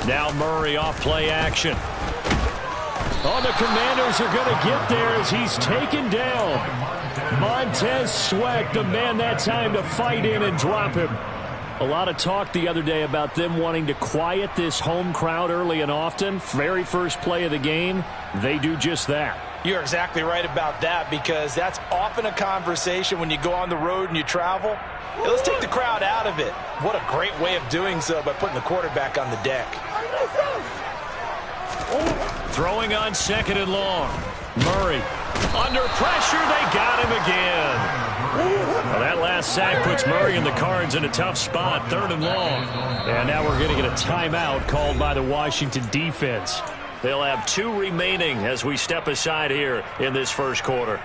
Now Murray off play action. Oh, the Commanders are going to get there as he's taken down. Montez Sweat, the man that time to fight in and drop him. A lot of talk the other day about them wanting to quiet this home crowd early and often. Very first play of the game, they do just that. You're exactly right about that, because that's often a conversation when you go on the road and you travel. Hey, let's take the crowd out of it. What a great way of doing so by putting the quarterback on the deck. Throwing on second and long. Murray under pressure. They got him again. Well, that last sack puts Murray and the Cards in a tough spot. Third and long. And now we're going to get a timeout called by the Washington defense. They'll have 2 remaining as we step aside here in this first quarter.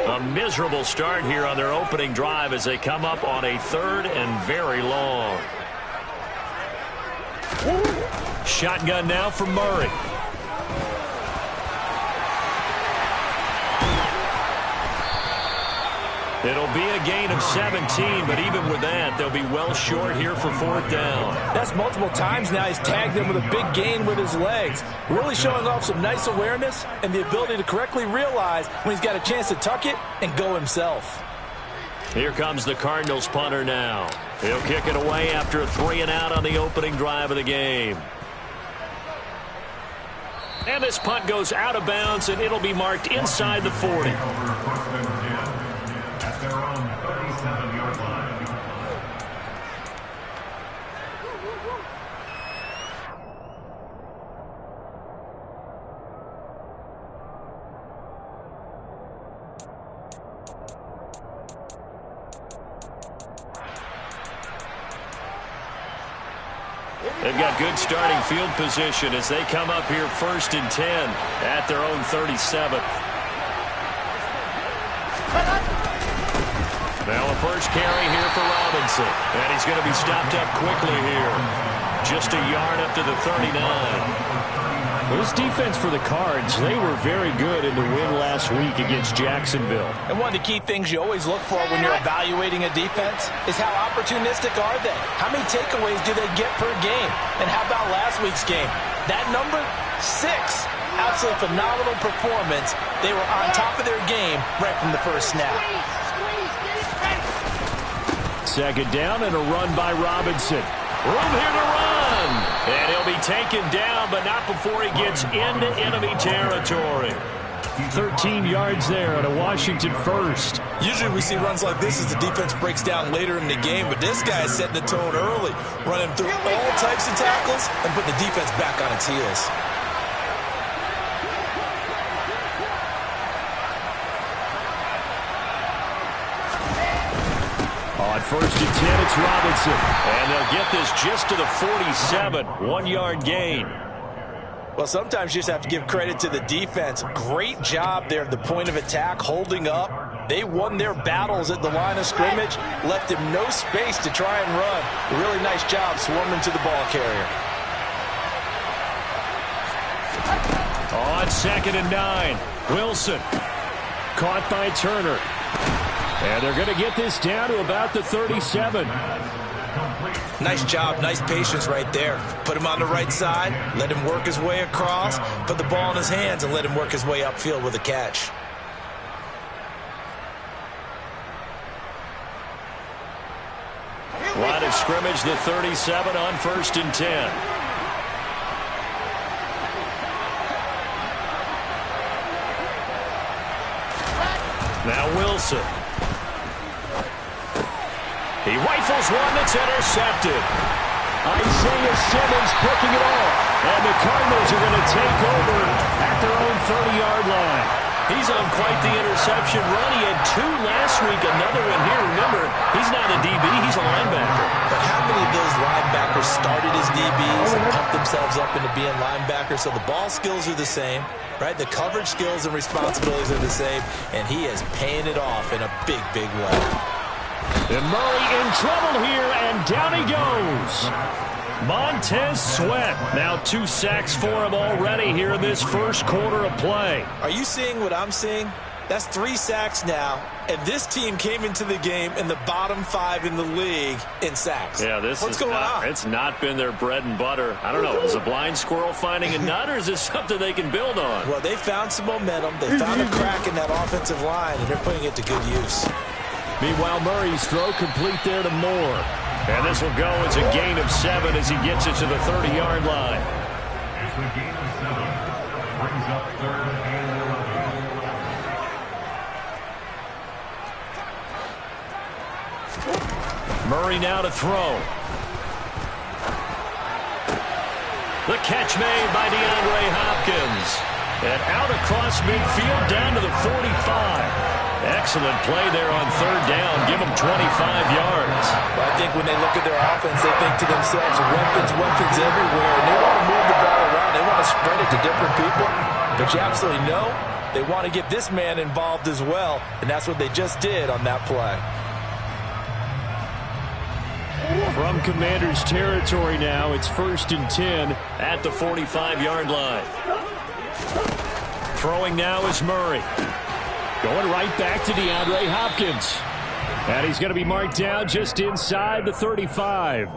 A miserable start here on their opening drive as they come up on a 3rd and very long. Shotgun now for Murray. It'll be a gain of 17, but even with that, they'll be well short here for 4th down. That's multiple times now he's tagged them with a big gain with his legs. Really showing off some nice awareness and the ability to correctly realize when he's got a chance to tuck it and go himself. Here comes the Cardinals punter now. He'll kick it away after a 3 and out on the opening drive of the game. And this punt goes out of bounds, and it'll be marked inside the 40. At their own 37-yard line. They've got good starting field position as they come up here 1st and 10 at their own 37. Now a first carry here for Robinson. And he's going to be stopped up quickly here. Just a yard up to the 39. Well, this defense for the Cards, they were very good in the win last week against Jacksonville. And one of the key things you always look for when you're evaluating a defense is how opportunistic are they? How many takeaways do they get per game? And how about last week's game? That number, 6. Absolutely phenomenal performance. They were on top of their game right from the first snap. Second down and a run by Robinson. Room here to run. And he'll be taken down, but not before he gets into enemy territory. 13 yards there on a Washington first. Usually we see runs like this as the defense breaks down later in the game, but this guy is setting the tone early, running through all types of tackles and putting the defense back on its heels. On 1st and 10, it's Robinson. And they'll get this just to the 47. 1-yard gain. Well, sometimes you just have to give credit to the defense. Great job there at the point of attack, holding up. They won their battles at the line of scrimmage, left him no space to try and run. A really nice job swarming to the ball carrier. On 2nd and 9, Wilson. Caught by Turner. And they're going to get this down to about the 37. Nice job, nice patience right there. Put him on the right side, let him work his way across, put the ball in his hands, and let him work his way upfield with a catch. Line of scrimmage, the 37 on 1st and 10. Now Wilson. He rifles one that's intercepted. Isaiah Simmons picking it off. And the Cardinals are going to take over at their own 30-yard line. He's on quite the interception run. He had 2 last week, another one here. Remember, he's not a DB, he's a linebacker. But how many of those linebackers started as DBs and pumped themselves up into being linebackers? So the ball skills are the same, right? The coverage skills and responsibilities are the same, and he is paying it off in a big, big way. And Murray in trouble here, and down he goes. Montez Sweat. Now 2 sacks for him already here in this first quarter of play. Are you seeing what I'm seeing? That's 3 sacks now, and this team came into the game in the bottom 5 in the league in sacks. Yeah, what's going on? It's not been their bread and butter. I don't know. Is a blind squirrel finding a nut, or is this something they can build on? Well, they found some momentum. They found a crack in that offensive line, and they're putting it to good use. Meanwhile, Murray's throw complete there to Moore. And this will go as a gain of 7 as he gets it to the 30-yard line. It's a gain of 7. Brings up 3rd and 11. Murray now to throw. The catch made by DeAndre Hopkins. And out across midfield down to the 45. Excellent play there on 3rd down. Give them 25 yards. Well, I think when they look at their offense, they think to themselves, weapons everywhere. And they want to move the ball around. They want to spread it to different people. But you absolutely know they want to get this man involved as well. And that's what they just did on that play. From Commanders territory now, it's 1st and 10 at the 45-yard line. Throwing now is Murray. Going right back to DeAndre Hopkins. And he's going to be marked down just inside the 35.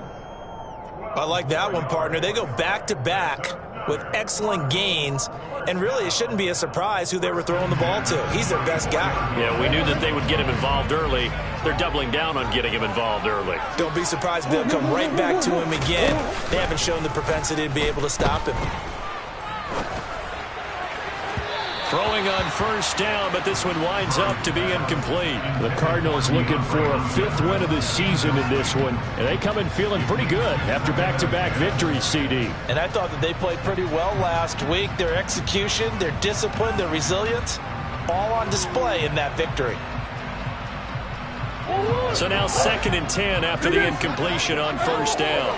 I like that one, partner. They go back-to-back with excellent gains. And really, it shouldn't be a surprise who they were throwing the ball to. He's their best guy. Yeah, we knew that they would get him involved early. They're doubling down on getting him involved early. Don't be surprised they'll come right back to him again. They haven't shown the propensity to be able to stop him. Throwing on 1st down, but this one winds up to be incomplete. The Cardinals looking for a 5th win of the season in this one, and they come in feeling pretty good after back-to-back victories, CD. And I thought that they played pretty well last week. Their execution, their discipline, their resilience, all on display in that victory. So now 2nd and 10 after the incompletion on 1st down.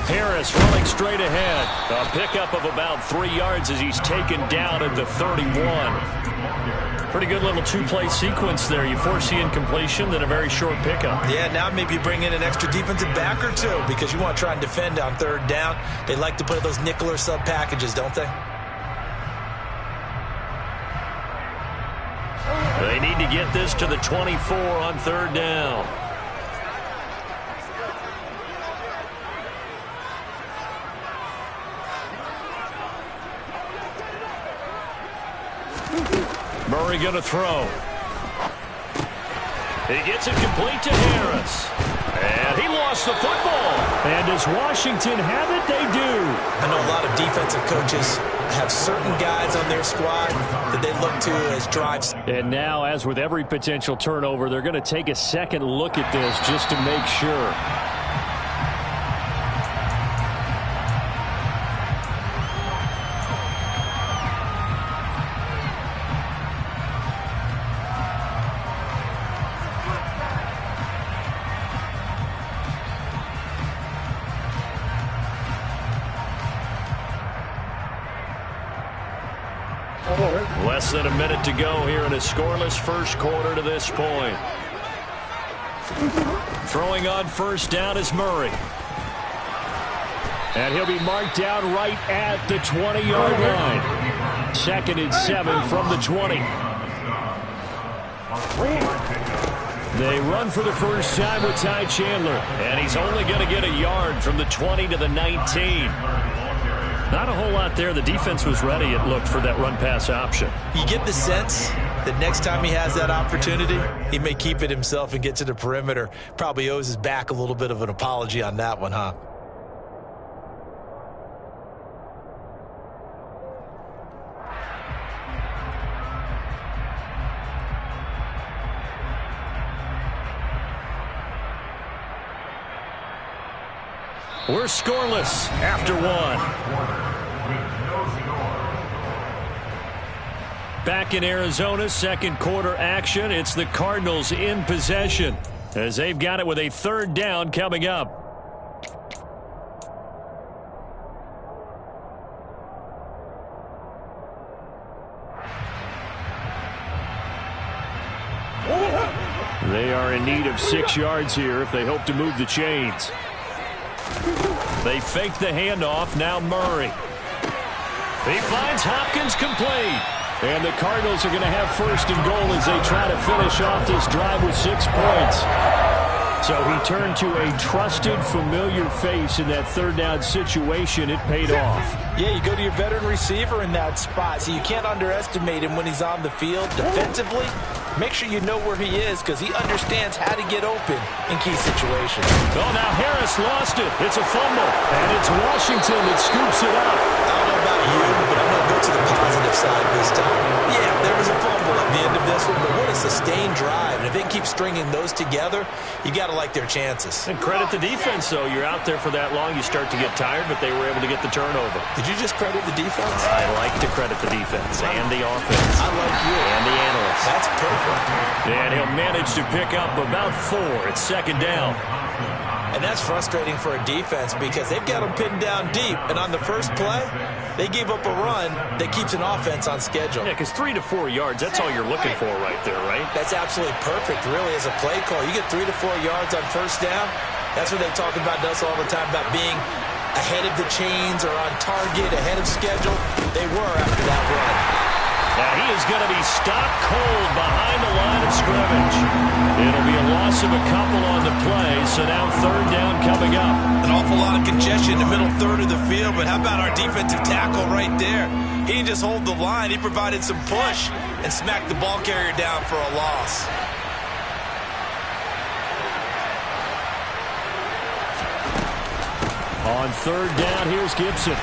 Harris running straight ahead. A pickup of about 3 yards as he's taken down at the 31. Pretty good little 2-play sequence there. You force the incompletion, then a very short pickup. Yeah, now maybe you bring in an extra defensive back or two because you want to try and defend on 3rd down. They like to play those nickel or sub packages, don't they? They need to get this to the 24 on 3rd down. Murray going to throw. He gets it complete to Harris. And he lost the football. And does Washington have it? They do. I know a lot of defensive coaches have certain guys on their squad that they look to as drives. And now, as with every potential turnover, they're going to take a second look at this just to make sure. Less than a minute to go here in a scoreless 1st quarter to this point. Throwing on 1st down is Murray. And he'll be marked down right at the 20-yard line. 2nd and 7 from the 20. They run for the first time with Ty Chandler. And he's only going to get a yard from the 20 to the 19. Not a whole lot there. The defense was ready, it looked, for that run-pass option. You get the sense that next time he has that opportunity, he may keep it himself and get to the perimeter. Probably owes his back a little bit of an apology on that one, huh? We're scoreless after 1. Back in Arizona, 2nd quarter action. It's the Cardinals in possession as they've got it with a 3rd down coming up. They are in need of 6 yards here if they hope to move the chains. They fake the handoff. Now Murray. He finds Hopkins complete. And the Cardinals are going to have first and goal as they try to finish off this drive with 6 points. So he turned to a trusted, familiar face in that third down situation. It paid off. Yeah, you go to your veteran receiver in that spot, so you can't underestimate him when he's on the field. Defensively, make sure you know where he is because he understands how to get open in key situations. Oh, now Harris lost it. It's a fumble, and it's Washington that scoops it up. I don't know about you, but I'm going to go to the positive side this time. Yeah, there was a fumble at the end of this one, but what a sustained drive. And if they can keep stringing those together, you got to like their chances. And credit the defense, though. You're out there for that long, you start to get tired, but they were able to get the turnover. Did you just credit the defense? I like to credit the defense and the offense. I like you. And the analysts. That's perfect. And he'll manage to pick up about 4. It's second down. And that's frustrating for a defense because they've got them pinned down deep. And on the first play, they gave up a run that keeps an offense on schedule. Yeah, because 3 to 4 yards, that's all you're looking for right there, right? That's absolutely perfect, really, as a play call. You get 3 to 4 yards on first down. That's what they talk about us all the time, about being ahead of the chains or on target, ahead of schedule. They were after that run. Now he is going to be stopped cold behind the line of scrimmage. It'll be a loss of a couple on the play, so now third down coming up. An awful lot of congestion in the middle third of the field, but how about our defensive tackle right there? He didn't just hold the line, he provided some push and smacked the ball carrier down for a loss. On third down, here's Gibson.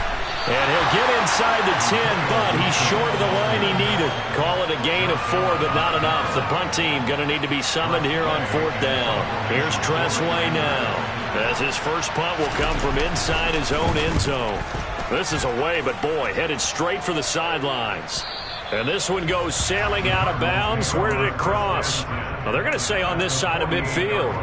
And he'll get inside the 10, but he's short of the line he needed. Call it a gain of 4, but not enough. The punt team going to need to be summoned here on fourth down. Here's Tressway now, as his first punt will come from inside his own end zone. This is away, but boy, headed straight for the sidelines. And this one goes sailing out of bounds. Where did it cross? Well, they're going to say on this side of midfield.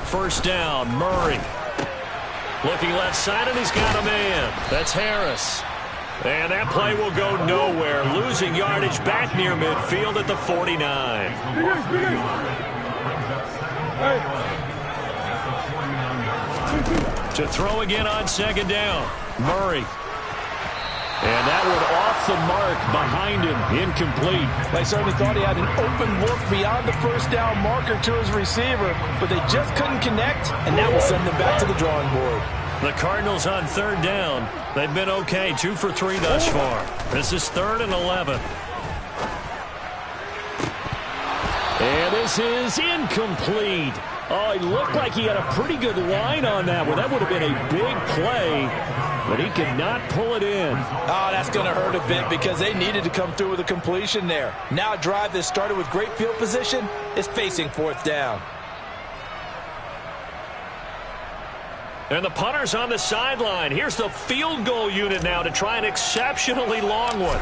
First down, Murray. Looking left side, and he's got a man. That's Harris. And that play will go nowhere. Losing yardage back near midfield at the 49. To throw again on second down, Murray. And that one off the mark behind him, incomplete. They certainly thought he had an open look beyond the first down marker to his receiver, but they just couldn't connect, and that will send them back to the drawing board. The Cardinals on third down. They've been okay, 2 for 3 thus far. This is 3rd and 11. And this is incomplete. Oh, he looked like he had a pretty good line on that one. That would have been a big play, but he could not pull it in. Oh, that's going to hurt a bit because they needed to come through with a completion there. Now a drive that started with great field position is facing fourth down. And the punter's on the sideline. Here's the field goal unit now to try an exceptionally long one.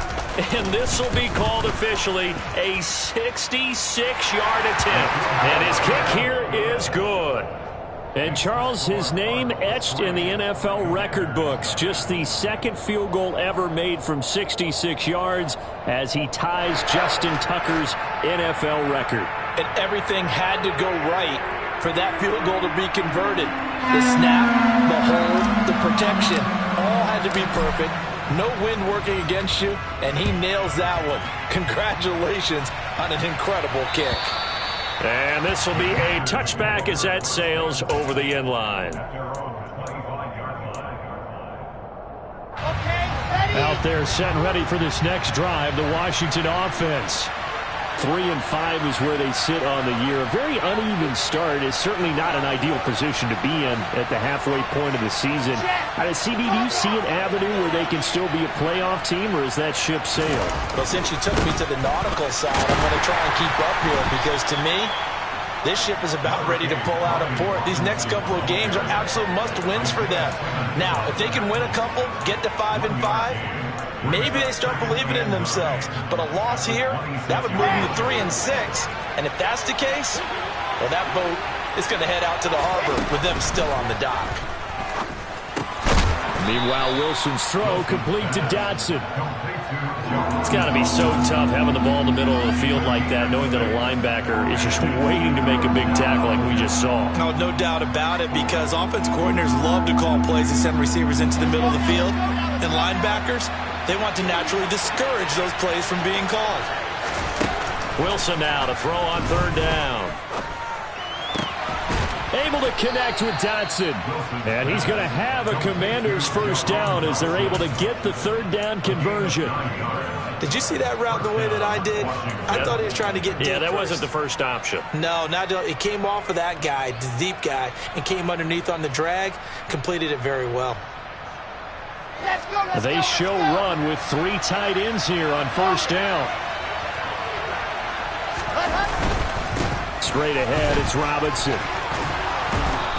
And this will be called officially a 66-yard attempt. And his kick here is good. And Charles, his name etched in the NFL record books. Just the second field goal ever made from 66 yards as he ties Justin Tucker's NFL record. And everything had to go right for that field goal to be converted. The snap, the hold, the protection, all had to be perfect. No wind working against you, and he nails that one. Congratulations on an incredible kick. And this will be a touchback as that sails over the end line. Out there set and ready for this next drive, the Washington offense. 3-5 is where they sit on the year. A very uneven start is certainly not an ideal position to be in at the halfway point of the season. CB, do you see an avenue where they can still be a playoff team, or is that ship sailed? Well, since you took me to the nautical side, I'm going to try and keep up here because to me, this ship is about ready to pull out of port. These next couple of games are absolute must-wins for them. Now, if they can win a couple, get to 5-5, maybe they start believing in themselves. But a loss here, that would move them to 3-6. And if that's the case, well, that boat is going to head out to the harbor with them still on the dock. Meanwhile, Wilson's throw complete to Dotson. It's got to be so tough having the ball in the middle of the field like that, knowing that a linebacker is just waiting to make a big tackle like we just saw. No doubt about it, because offense coordinators love to call plays and send receivers into the middle of the field. And linebackers, they want to naturally discourage those plays from being called. Wilson now to throw on third down. Able to connect with Dotson. And he's going to have a Commanders first down as they're able to get the third down conversion. Did you see that route the way that I did? I thought he was trying to get deep. Yeah, that first. wasn't the first option. No, it came off of that guy, the deep guy, and came underneath on the drag. Completed it very well. They show run with 3 tight ends here on first down. Straight ahead, it's Robinson.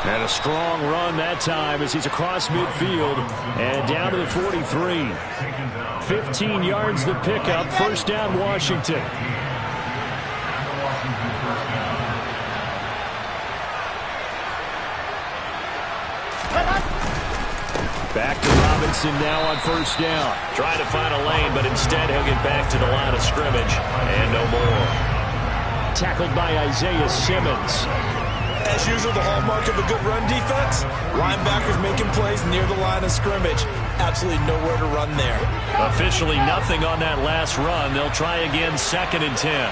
And a strong run that time as he's across midfield and down to the 43. 15 yards the pickup. First down, Washington. Back to Robinson now on first down. Trying to find a lane, but instead he'll get back to the line of scrimmage. And no more. Tackled by Isaiah Simmons. As usual, the hallmark of a good run defense, linebackers making plays near the line of scrimmage. Absolutely nowhere to run there. Officially nothing on that last run. They'll try again, 2nd and 10.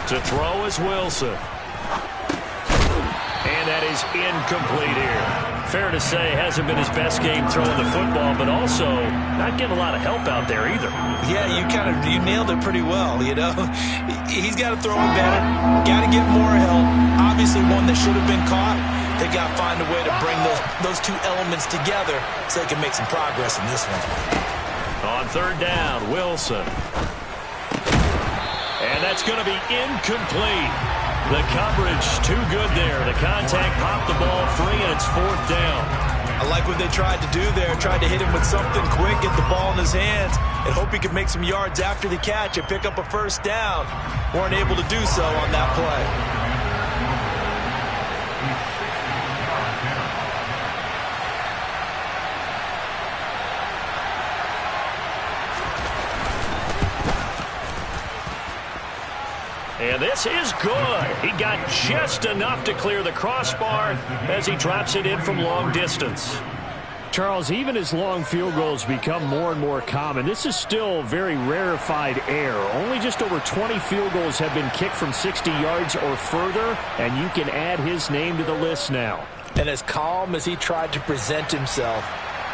To throw is Wilson. And that is incomplete here. Fair to say, hasn't been his best game throwing the football, but also not getting a lot of help out there either. Yeah, you nailed it pretty well, you know. He's got to throw it better. Got to get more help. Obviously one that should have been caught. They got to find a way to bring those two elements together so they can make some progress in this one. On third down, Wilson. And that's going to be incomplete. The coverage too good there. The contact popped the ball free, and it's 4th down. I like what they tried to do there. Tried to hit him with something quick, get the ball in his hands, and hope he could make some yards after the catch and pick up a first down. Weren't able to do so on that play. And this is good. He got just enough to clear the crossbar as he drops it in from long distance. Charles, even as long field goals become more and more common, this is still very rarefied air. Only just over 20 field goals have been kicked from 60 yards or further, and you can add his name to the list now. And as calm as he tried to present himself,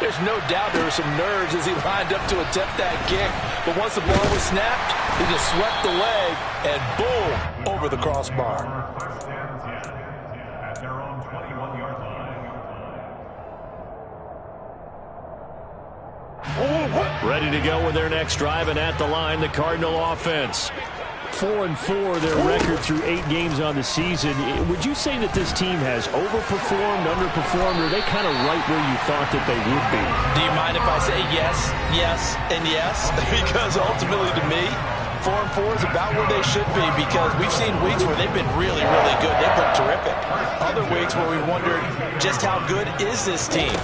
there's no doubt there were some nerves as he lined up to attempt that kick. But once the ball was snapped, he just swept the leg and boom, over the crossbar. At their own 21-yard line. Ready to go with their next drive, and at the line, the Cardinal offense. 4-4, their record through 8 games on the season. Would you say that this team has overperformed, underperformed, or are they kind of right where you thought that they would be? Do you mind if I say yes, yes, and yes? Because ultimately to me, 4-4 is about where they should be, because we've seen weeks where they've been really, really good. They've looked terrific. Other weeks where we wondered just how good is this team.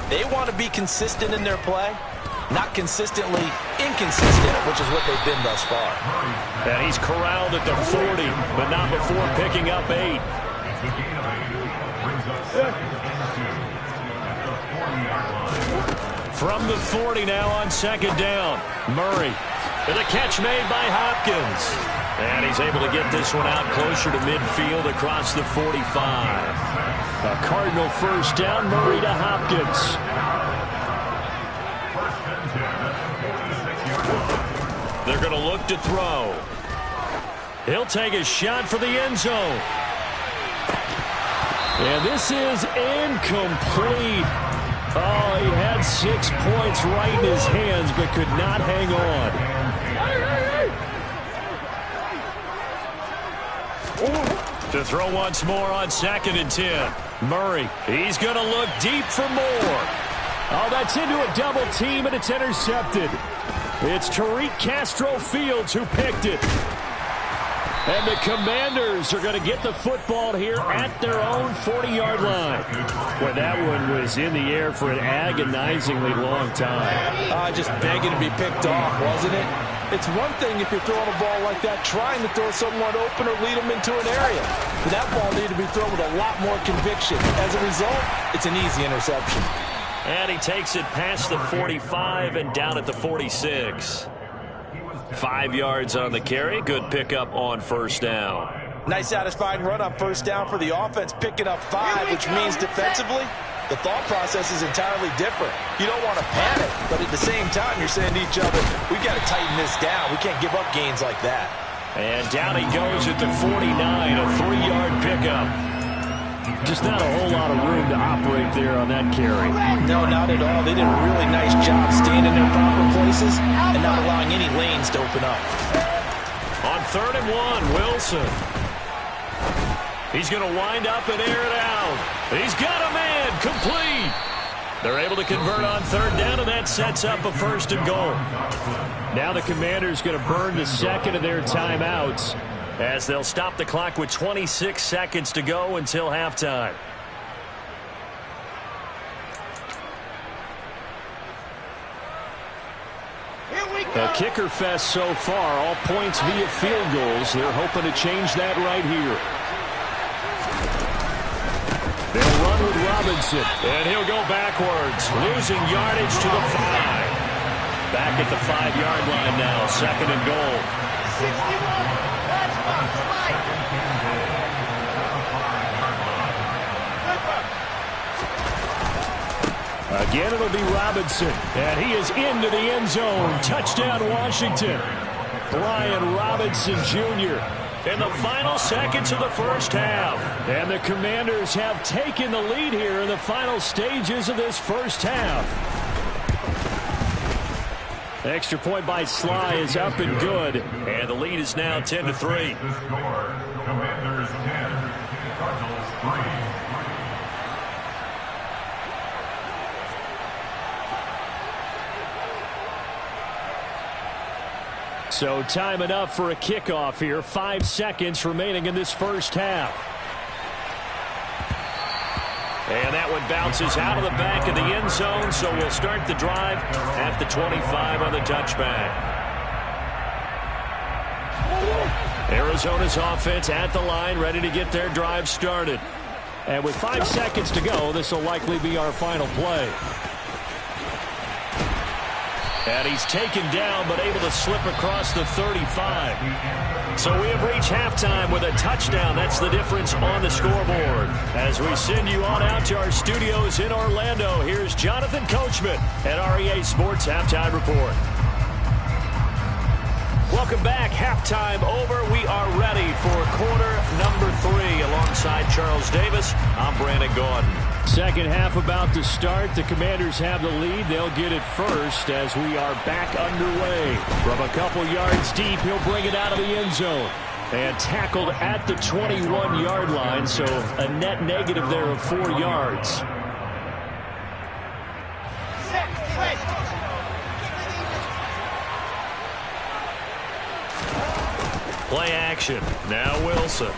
They want to be consistent in their play. Not consistently inconsistent, which is what they've been thus far. And he's corralled at the 40, but not before picking up 8. From the 40 now on 2nd down. Murray with a catch made by Hopkins. And he's able to get this one out closer to midfield across the 45. A Cardinal first down, Murray to Hopkins. They're going to look to throw. He'll take a shot for the end zone. And this is incomplete. Oh, he had 6 points right in his hands, but could not hang on. To throw once more on 2nd and 10. Murray, he's going to look deep for more. Oh, that's into a double team, and it's intercepted. It's Tariq Castro-Fields who picked it. And the Commanders are going to get the football here at their own 40-yard line. Well, that one was in the air for an agonizingly long time. Just begging to be picked off, wasn't it? It's one thing if you're throwing a ball like that, trying to throw someone open or lead them into an area. But that ball needed to be thrown with a lot more conviction. As a result, it's an easy interception. And he takes it past the 45 and down at the 46. 5 yards on the carry. Good pickup on first down. Nice satisfying run on first down for the offense, picking up 5, which means defensively, the thought process is entirely different. You don't want to panic, but at the same time, you're saying to each other, we've got to tighten this down. We can't give up gains like that. And down he goes at the 49, a 3-yard pickup. Just not a whole lot of room to operate there on that carry. No, not at all. They did a really nice job staying in their proper places and not allowing any lanes to open up. On 3rd and 1, Wilson. He's going to wind up and air it out. He's got a man, complete. They're able to convert on 3rd down, and that sets up a 1st and goal. Now the Commanders going to burn the second of their timeouts, as they'll stop the clock with 26 seconds to go until halftime. A kicker fest so far, all points via field goals. They're hoping to change that right here. They'll run with Robinson, and he'll go backwards, losing yardage to the 5. Back at the 5-yard line now, 2nd and goal. 61. Again, it'll be Robinson, and he is into the end zone. Touchdown, Washington. Brian Robinson, Jr. in the final seconds of the first half. And the Commanders have taken the lead here in the final stages of this first half. Extra point by Sly is up and good. And the lead is now 10-3. The score, Commanders 10, Cardinals 3. So time enough for a kickoff here. 5 seconds remaining in this first half. And that one bounces out of the back of the end zone, so we'll start the drive at the 25 on the touchback. Arizona's offense at the line, ready to get their drive started. And with 5 seconds to go, this will likely be our final play. And he's taken down, but able to slip across the 35. So we have reached halftime with a touchdown. That's the difference on the scoreboard. As we send you on out to our studios in Orlando, here's Jonathan Coachman at REA Sports Halftime Report. Welcome back. Halftime over. We are ready for quarter number 3. Alongside Charles Davis, I'm Brandon Gaudin. Second half about to start. The Commanders have the lead. They'll get it first as we are back underway. From a couple yards deep, he'll bring it out of the end zone. And tackled at the 21-yard line, so a net negative there of 4 yards. Play action. Now Wilson.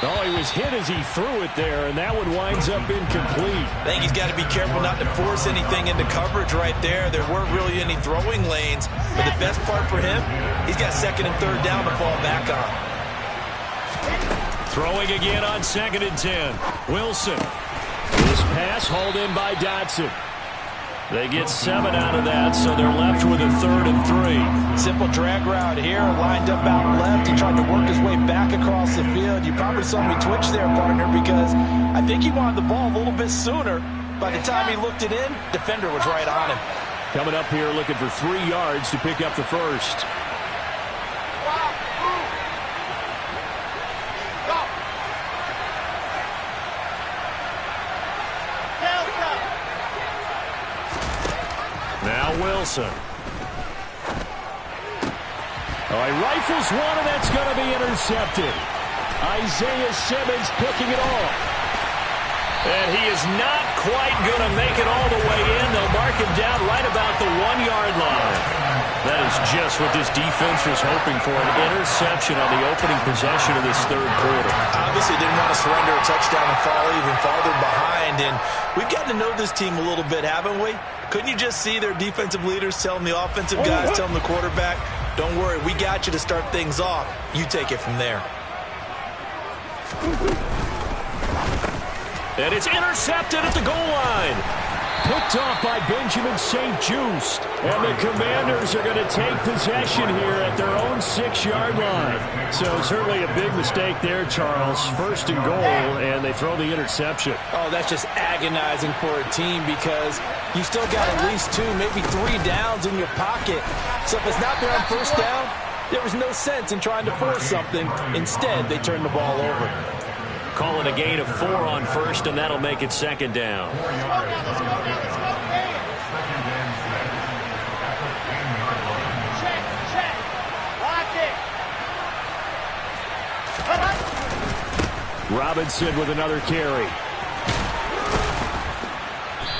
Oh, he was hit as he threw it there, and that one winds up incomplete. I think he's got to be careful not to force anything into coverage right there. There weren't really any throwing lanes, but the best part for him, he's got 2nd and 3rd down to fall back on. Throwing again on 2nd and 10. Wilson. This pass hauled in by Dotson. They get 7 out of that, so they're left with a 3rd and 3. Simple drag route here, lined up out left. He tried to work his way back across the field. You probably saw me twitch there, partner, because I think he wanted the ball a little bit sooner. By the time he looked it in, defender was right on him. Coming up here looking for 3 yards to pick up the first. Now Wilson. Oh, he rifles one, and that's going to be intercepted. Isaiah Simmons picking it off. And he is not quite going to make it all the way in. They'll mark him down right about the 1-yard line. That is just what this defense was hoping for, an interception on the opening possession of this third quarter. Obviously didn't want to surrender a touchdown and fall even farther behind, and we've gotten to know this team a little bit, haven't we? Couldn't you just see their defensive leaders telling the offensive guys, telling the quarterback, don't worry, we got you to start things off. You take it from there. And it's intercepted at the goal line. Picked off by Benjamin St-Juste. And the Commanders are going to take possession here at their own 6-yard line. So certainly a big mistake there, Charles. First and goal, and they throw the interception. Oh, that's just agonizing for a team because you still got at least 2, maybe 3 downs in your pocket. So if it's not there on first down, there was no sense in trying to force something. Instead, they turned the ball over. Calling a gain of 4 on first, and that'll make it second down. Robinson with another carry.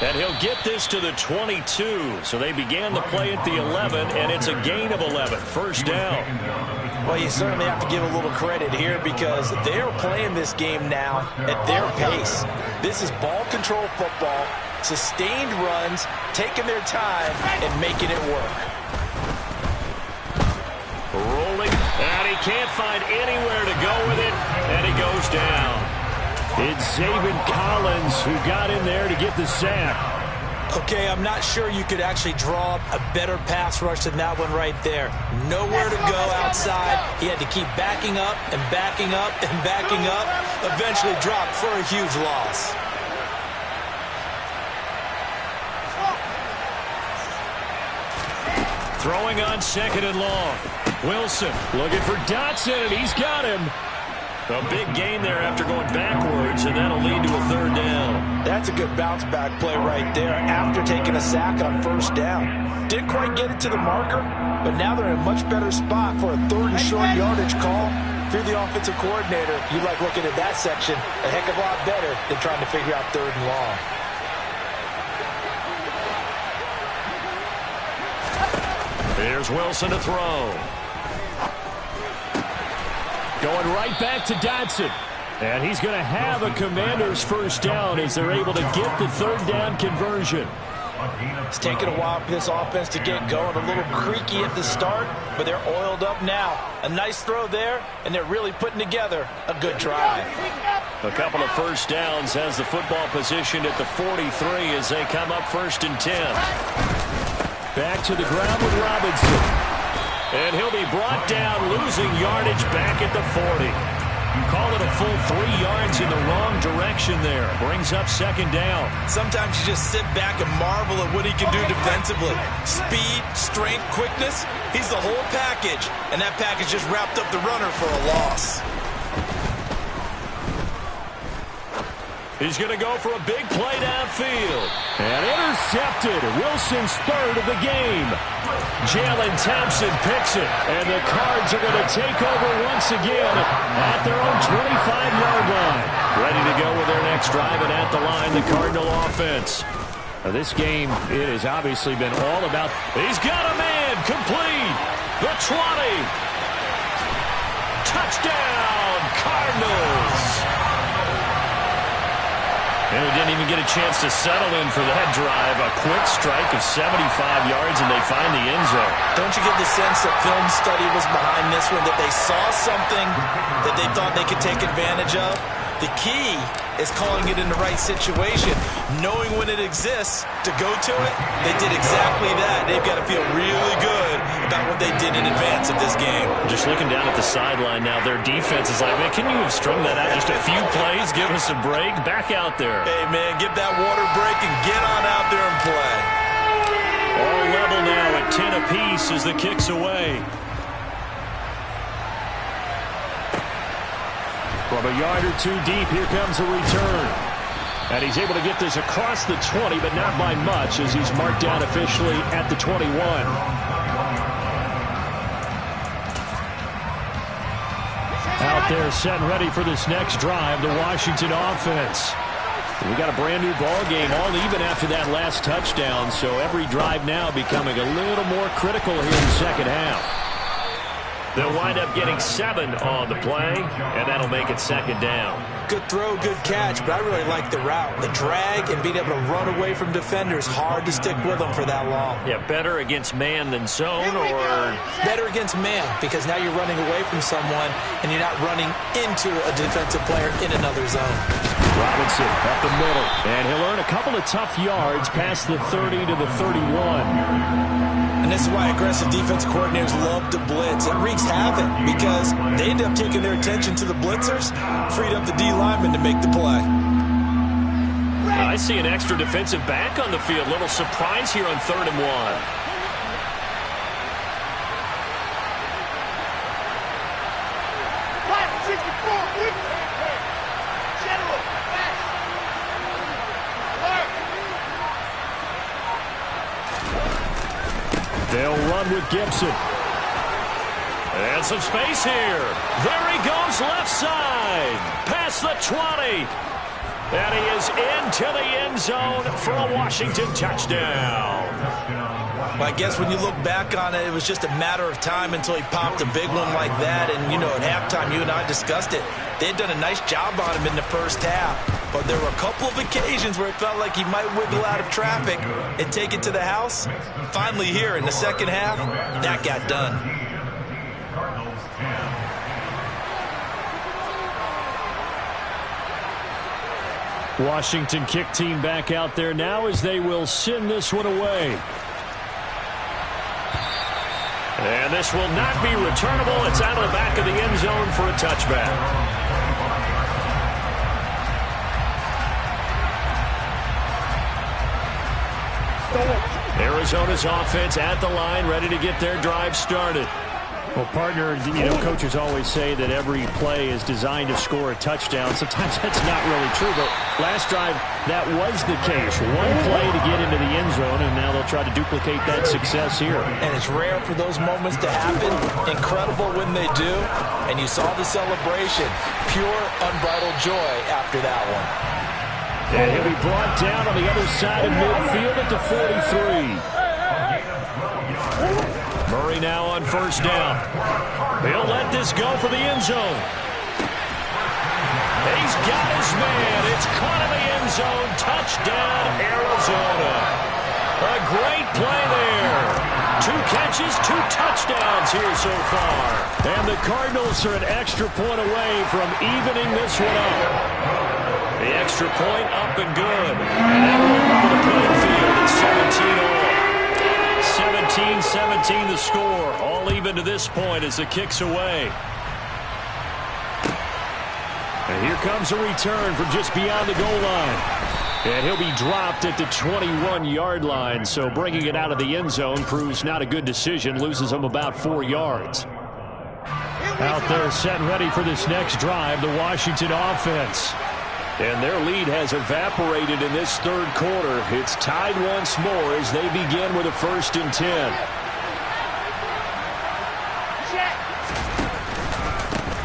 And he'll get this to the 22. So they began the play at the 11, and it's a gain of 11. First down. Well, you certainly have to give a little credit here because they're playing this game now at their pace. This is ball control football, sustained runs, taking their time, and making it work. Rolling, and he can't find anywhere to go with it, and he goes down. It's Zaven Collins who got in there to get the sack. Okay, I'm not sure you could actually draw up a better pass rush than that one right there. Nowhere to go outside. He had to keep backing up and backing up and backing up. Eventually dropped for a huge loss. Throwing on second and long. Wilson looking for Dotson, and he's got him. A big gain there after going backwards, and that'll lead to a third down. That's a good bounce-back play right there after taking a sack on first down. Didn't quite get it to the marker, but now they're in a much better spot for a third and short yardage call. If you're the offensive coordinator, you like looking at that section a heck of a lot better than trying to figure out third and long. Here's Wilson to throw. Going right back to Dotson. And he's going to have a Commanders first down as they're able to get the third down conversion. It's taken a while for this offense to get going. A little creaky at the start, but they're oiled up now. A nice throw there, and they're really putting together a good drive. A couple of first downs has the football positioned at the 43 as they come up first and 10. Back to the ground with Robinson. And he'll be brought down, losing yardage back at the 40. Call it a full 3 yards in the wrong direction there. Brings up second down. Sometimes you just sit back and marvel at what he can do defensively. Speed, strength, quickness. He's the whole package. And that package just wrapped up the runner for a loss. He's going to go for a big play downfield. And intercepted. Wilson's third of the game. Jalen Thompson picks it. And the Cards are going to take over once again at their own 25-yard line. Ready to go with their next drive, and at the line, the Cardinal offense. Now, this game, it has obviously been all about... He's got a man complete. The 20. Touchdown, Cardinals. And he didn't even get a chance to settle in for that drive. A quick strike of 75 yards, and they find the end zone. Don't you get the sense that film study was behind this one, that they saw something that they thought they could take advantage of? The key is calling it in the right situation, knowing when it exists to go to it. They did exactly that. They've got to feel really good about what they did in advance of this game. Just looking down at the sideline now, their defense is like, man, can you have strung that out just a few plays? Give us a break. Back out there. Hey, man, give that water break and get on out there and play. All level now at 10 apiece as the kick's away. From a yard or two deep, here comes a return. And he's able to get this across the 20, but not by much as he's marked down officially at the 21. Out there set and ready for this next drive, the Washington offense. We got a brand new ball game, all even after that last touchdown, so every drive now becoming a little more critical here in the second half. They'll wind up getting 7 on the play, and that'll make it second down. Good throw, good catch, but I really like the route. The drag and being able to run away from defenders, hard to stick with them for that long. Yeah, better against man than zone, or? Better against man, because now you're running away from someone, and you're not running into a defensive player in another zone. Robinson up the middle, and he'll earn a couple of tough yards past the 30 to the 31. And this is why aggressive defense coordinators love to blitz. It wreaks havoc because they end up taking their attention to the blitzers, freed up the D lineman to make the play. I see an extra defensive back on the field. Little surprise here on 3rd and 1. They'll run with Gibson. And some space here. There he goes left side. Past the 20. And he is into the end zone for a Washington touchdown. Well, I guess when you look back on it, it was just a matter of time until he popped a big one like that. And, you know, at halftime, you and I discussed it. They'd done a nice job on him in the first half. But there were a couple of occasions where it felt like he might wiggle out of traffic and take it to the house. Finally here in the second half, that got done. Washington kick team back out there now as they will send this one away. And this will not be returnable. It's out of the back of the end zone for a touchback. Arizona's offense at the line, ready to get their drive started. Well, partner, you know, coaches always say that every play is designed to score a touchdown. Sometimes that's not really true, but last drive, that was the case. One play to get into the end zone, and now they'll try to duplicate that success here. And it's rare for those moments to happen. Incredible when they do. And you saw the celebration. Pure, unbridled joy after that one. And he'll be brought down on the other side of midfield at the 43. Murray now on first down. He'll let this go for the end zone. He's got his man. It's caught in the end zone. Touchdown, Arizona. A great play there. 2 catches, 2 touchdowns here so far. And the Cardinals are an extra point away from evening this one up. The extra point up and good. And that will over the playing field at 17 all. 17-17 the score. All even to this point as the kick's away. And here comes a return from just beyond the goal line. And he'll be dropped at the 21-yard line. So bringing it out of the end zone proves not a good decision. Loses him about 4 yards. Out there set and ready for this next drive, the Washington offense. And their lead has evaporated in this third quarter. It's tied once more as they begin with a 1st and 10.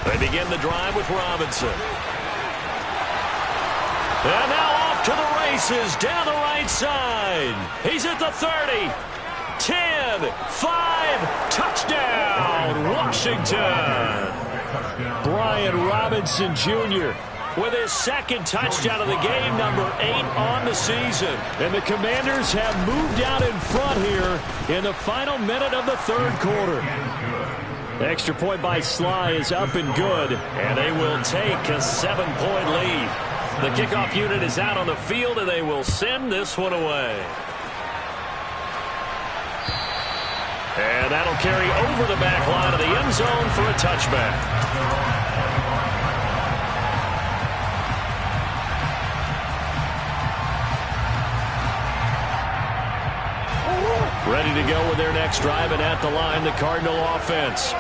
They begin the drive with Robinson. And now off to the races down the right side. He's at the 30. 10, 5, touchdown, Washington. Brian Robinson Jr. with his 2nd touchdown of the game, number 8 on the season. And the Commanders have moved out in front here in the final minute of the 3rd quarter. The extra point by Sly is up and good, and they will take a 7-point lead. The kickoff unit is out on the field, and they will send this one away. And that'll carry over the back line of the end zone for a touchback. Ready to go with their next drive, and at the line, the Cardinal offense.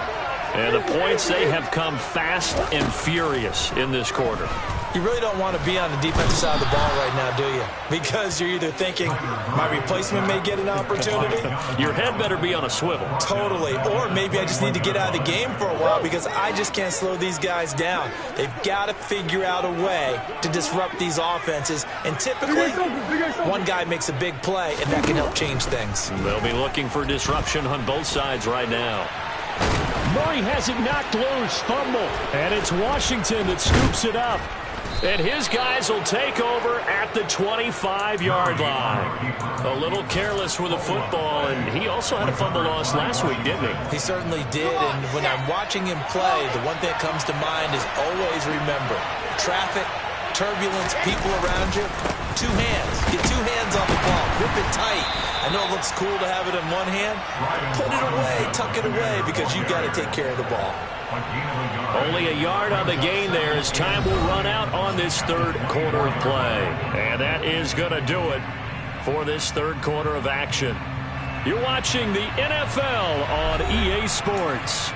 And the points, they have come fast and furious in this quarter. You really don't want to be on the defensive side of the ball right now, do you? Because you're either thinking, my replacement may get an opportunity. Your head better be on a swivel. Totally. Or maybe I just need to get out of the game for a while because I just can't slow these guys down. They've got to figure out a way to disrupt these offenses. And typically, one guy makes a big play, and that can help change things. They'll be looking for disruption on both sides right now. Murray has it knocked loose, fumble. And it's Washington that scoops it up. And his guys will take over at the 25-yard line. A little careless with the football, and he also had a fumble loss last week, didn't he? He certainly did, and when I'm watching him play, the one thing that comes to mind is always remember, traffic, turbulence, people around you, two hands. Get two hands on the ball. Grip it tight. I know it looks cool to have it in one hand. Put it away, tuck it away, because you've got to take care of the ball. Only a yard on the gain there as time will run out on this third quarter of play. And that is going to do it for this third quarter of action. You're watching the NFL on EA Sports.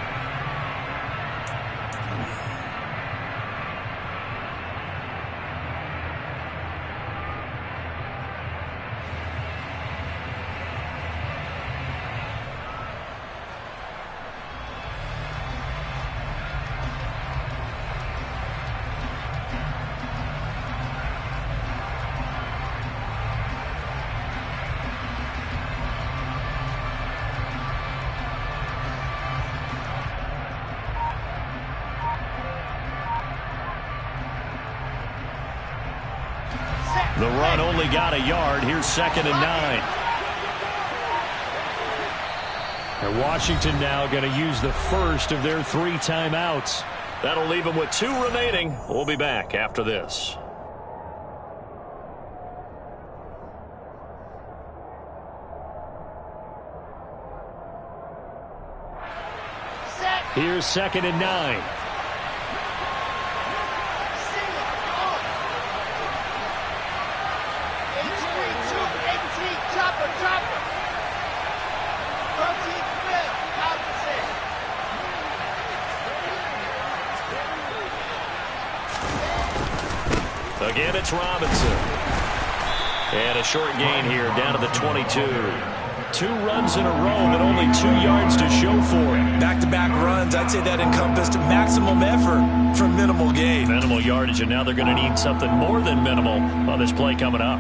The run only got a yard. Here's 2nd and 9. And Washington now going to use the first of their 3 timeouts. That'll leave them with 2 remaining. We'll be back after this. Here's 2nd and 9. Again, it's Robinson. And a short gain here down to the 22. 2 runs in a row, but only 2 yards to show for it. Back-to-back runs, I'd say that encompassed maximum effort for minimal gain. Minimal yardage, and now they're going to need something more than minimal on this play coming up.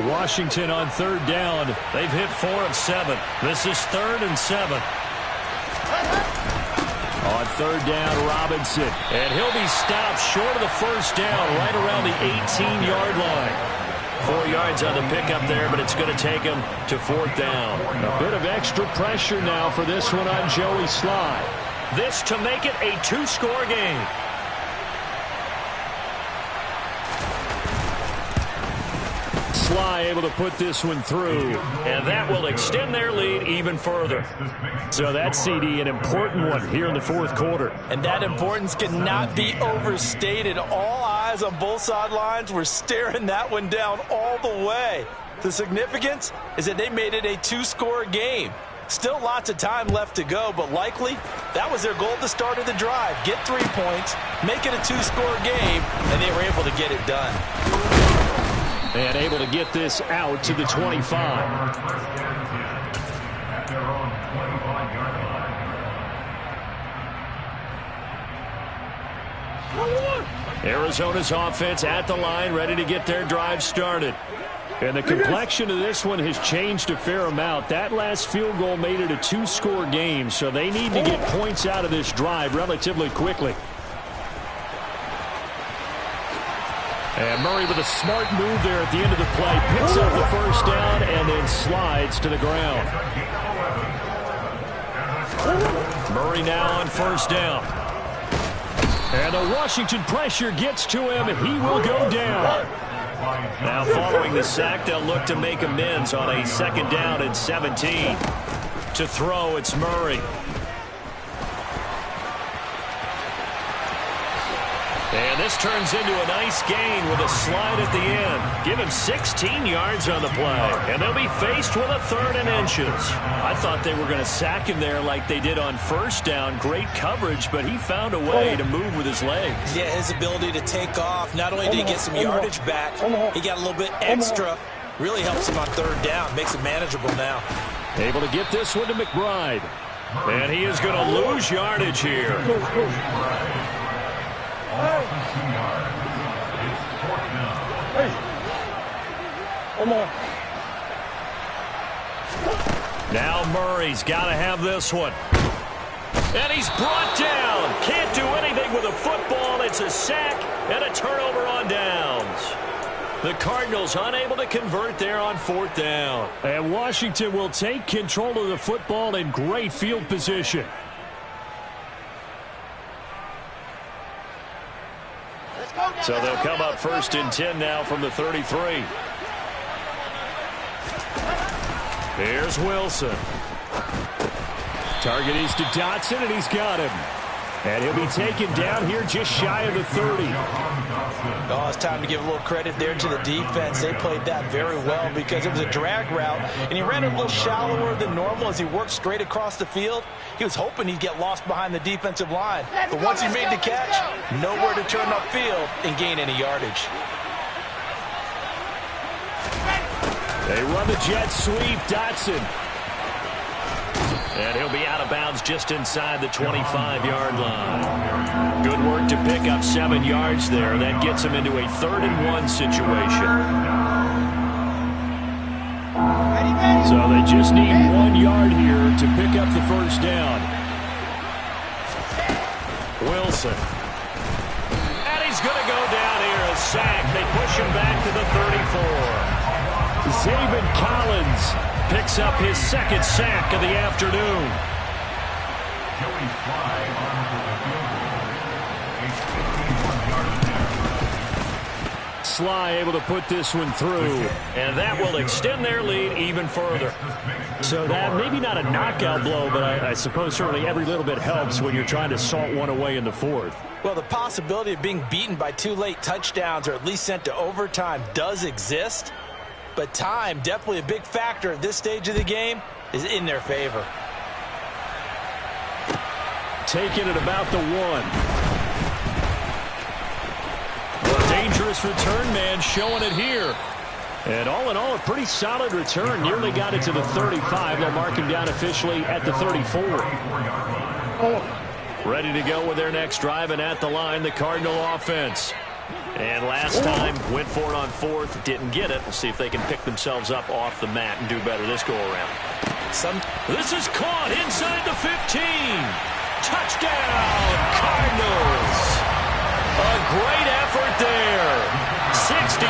Washington on 3rd down. They've hit 4 of 7. This is 3rd and 7. On 3rd down, Robinson. And he'll be stopped short of the first down, right around the 18-yard line. 4 yards on the pickup there, but it's going to take him to 4th down. A bit of extra pressure now for this one on Joey Slye. This to make it a 2-score game. Slye able to put this one through, and that will extend their lead even further. So that CD, an important one here in the 4th quarter. And that importance cannot be overstated. All eyes on both sidelines were staring that one down all the way. The significance is that they made it a 2-score game. Still lots of time left to go, but likely that was their goal at the start of the drive. Get 3 points, make it a 2-score game, and they were able to get it done. And able to get this out to the 25. Arizona's offense at the line, ready to get their drive started. And the complexion of this one has changed a fair amount. That last field goal made it a 2-score game, so they need to get points out of this drive relatively quickly. And Murray with a smart move there at the end of the play. Picks up the first down and then slides to the ground. Murray now on 1st down. And the Washington pressure gets to him, and he will go down. Now following the sack, they'll look to make amends on a 2nd down and 17. To throw, it's Murray. And this turns into a nice gain with a slide at the end. Give him 16 yards on the play. And they'll be faced with a 3rd and inches. I thought they were going to sack him there like they did on first down. Great coverage, but he found a way to move with his legs. Yeah, his ability to take off. Not only did he get some yardage back, he got a little bit extra. Really helps him on 3rd down. Makes it manageable now. Able to get this one to McBride. And he is going to lose yardage here. Now Murray's got to have this one. And he's brought down. Can't do anything with a football. It's a sack and a turnover on downs. The Cardinals unable to convert there on 4th down. And Washington will take control of the football in great field position. So they'll come up 1st and 10 now from the 33. Here's Wilson. Target is to Dotson, and he's got him. And he'll be taken down here just shy of the 30. Oh, it's time to give a little credit there to the defense. They played that very well because it was a drag route, and he ran it a little shallower than normal as he worked straight across the field. He was hoping he'd get lost behind the defensive line. But once he made the catch, nowhere to turn upfield and gain any yardage. They run the jet sweep. Dotson. And he'll be out of bounds just inside the 25-yard line. Good work to pick up 7 yards there. That gets him into a 3rd and 1 situation. So they just need 1 yard here to pick up the 1st down. Wilson. And he's going to go down here. A sack. They push him back to the 34. Zaven Collins picks up his 2nd sack of the afternoon. Sly able to put this one through, and that will extend their lead even further. So that maybe not a knockout blow, but I suppose certainly every little bit helps when you're trying to salt one away in the 4th. Well, the possibility of being beaten by 2 late touchdowns or at least sent to overtime does exist. But time, definitely a big factor at this stage of the game, is in their favor. Taking it about the 1. Dangerous return man showing it here. And all in all, a pretty solid return. Nearly got it to the 35. They'll mark him down officially at the 34. Ready to go with their next drive, and at the line, the Cardinal offense. And last time, went for it on 4th, didn't get it. We'll see if they can pick themselves up off the mat and do better this go-around. This is caught inside the 15. Touchdown, Cardinals. A great effort there. 66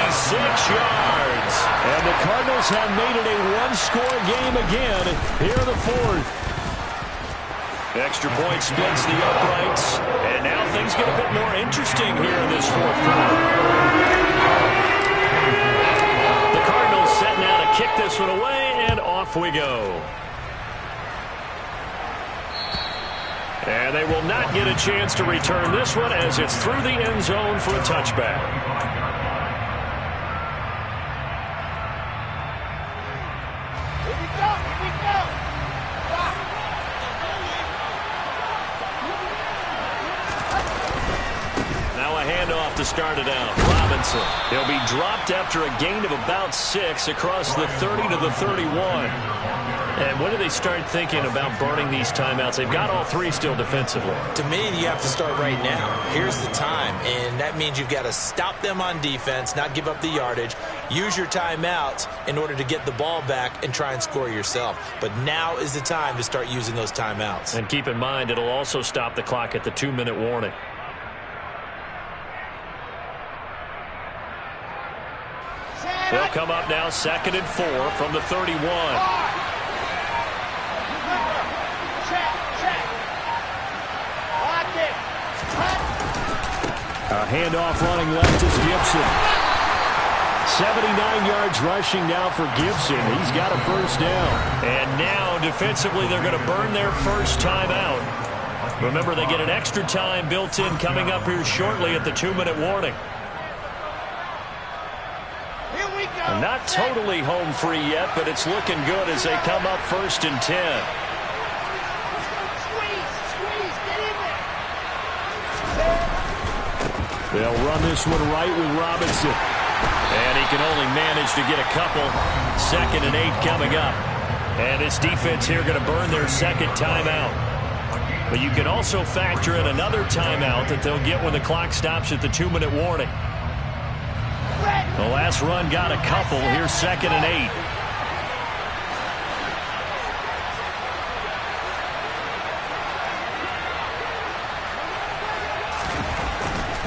yards. And the Cardinals have made it a one-score game again here in the 4th. Extra point splits the uprights, and now things get a bit more interesting here in this 4th quarter. The Cardinals set now to kick this one away, and off we go. And they will not get a chance to return this one as it's through the end zone for a touchback. To start it out. Robinson. He'll be dropped after a gain of about 6 across the 30 to the 31. And when do they start thinking about burning these timeouts? They've got all 3 still defensively. To me, you have to start right now. Here's the time, and that means you've got to stop them on defense, not give up the yardage, use your timeouts in order to get the ball back and try and score yourself. But now is the time to start using those timeouts. And keep in mind, it'll also stop the clock at the 2-minute warning. They'll come up now 2nd and 4 from the 31. A handoff running left is Gibson. 79 yards rushing now for Gibson. He's got a 1st down. And now defensively they're going to burn their first time out. Remember, they get an extra time built in coming up here shortly at the 2-minute warning. And not totally home free yet, but it's looking good as they come up 1st and 10. They'll run this one right with Robinson. And he can only manage to get a couple. 2nd and 8 coming up. And this defense here going to burn their second timeout. But you can also factor in another timeout that they'll get when the clock stops at the 2-minute warning. The last run got a couple. Here's 2nd and 8.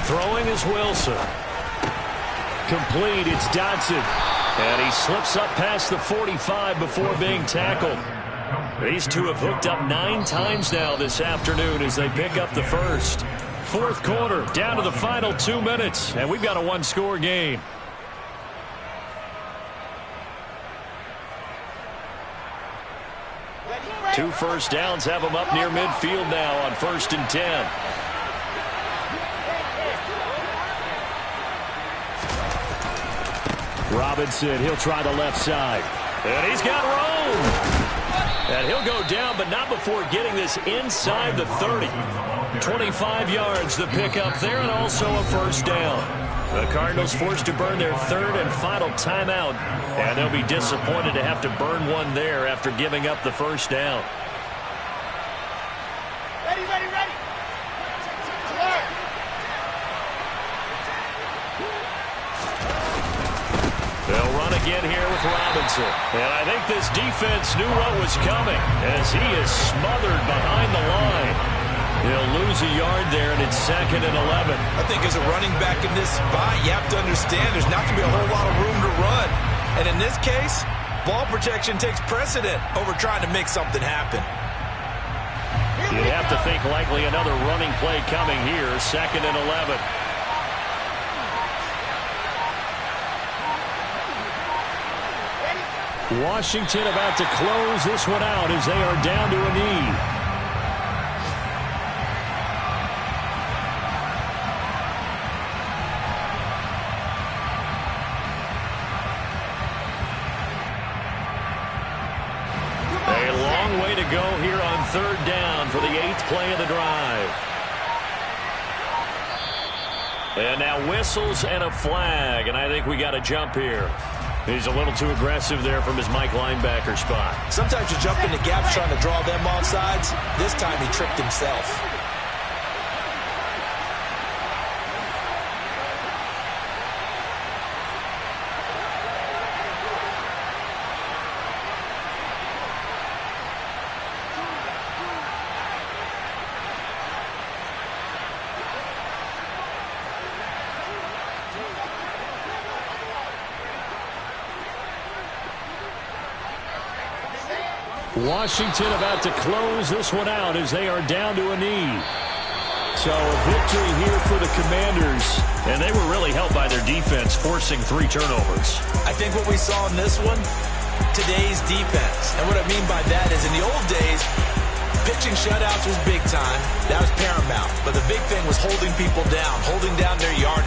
Throwing is Wilson. Complete, it's Dotson. And he slips up past the 45 before being tackled. These two have hooked up 9 times now this afternoon as they pick up the first. 4th quarter, down to the final 2 minutes, and we've got a 1-score game. Two first downs have them up near midfield now on 1st and 10. Robinson, he'll try the left side. And he's got room. And he'll go down, but not before getting this inside the 30. 25 yards the pickup there, and also a first down. The Cardinals forced to burn their 3rd and final timeout, and they'll be disappointed to have to burn one there after giving up the first down. Ready, ready, ready. They'll run again here with Robinson. And I think this defense knew what was coming as he is smothered behind the line. He'll lose a yard there, and it's 2nd and 11. I think as a running back in this spot, you have to understand there's not going to be a whole lot of room to run. And in this case, ball protection takes precedent over trying to make something happen. You'd have to think likely another running play coming here, 2nd and 11. Washington about to close this one out as they are down to a knee. A long way to go here on 3rd down for the 8th play of the drive. And now whistles and a flag, and I think we got a jump here. He's a little too aggressive there from his Mike linebacker spot. Sometimes you jump into gaps trying to draw them off sides. This time he tricked himself. Washington about to close this one out as they are down to a knee. So a victory here for the Commanders. And they were really helped by their defense, forcing 3 turnovers. I think what we saw in this one, today's defense. And what I mean by that is in the old days, pitching shutouts was big time. That was paramount. But the big thing was holding people down, holding down their yardage.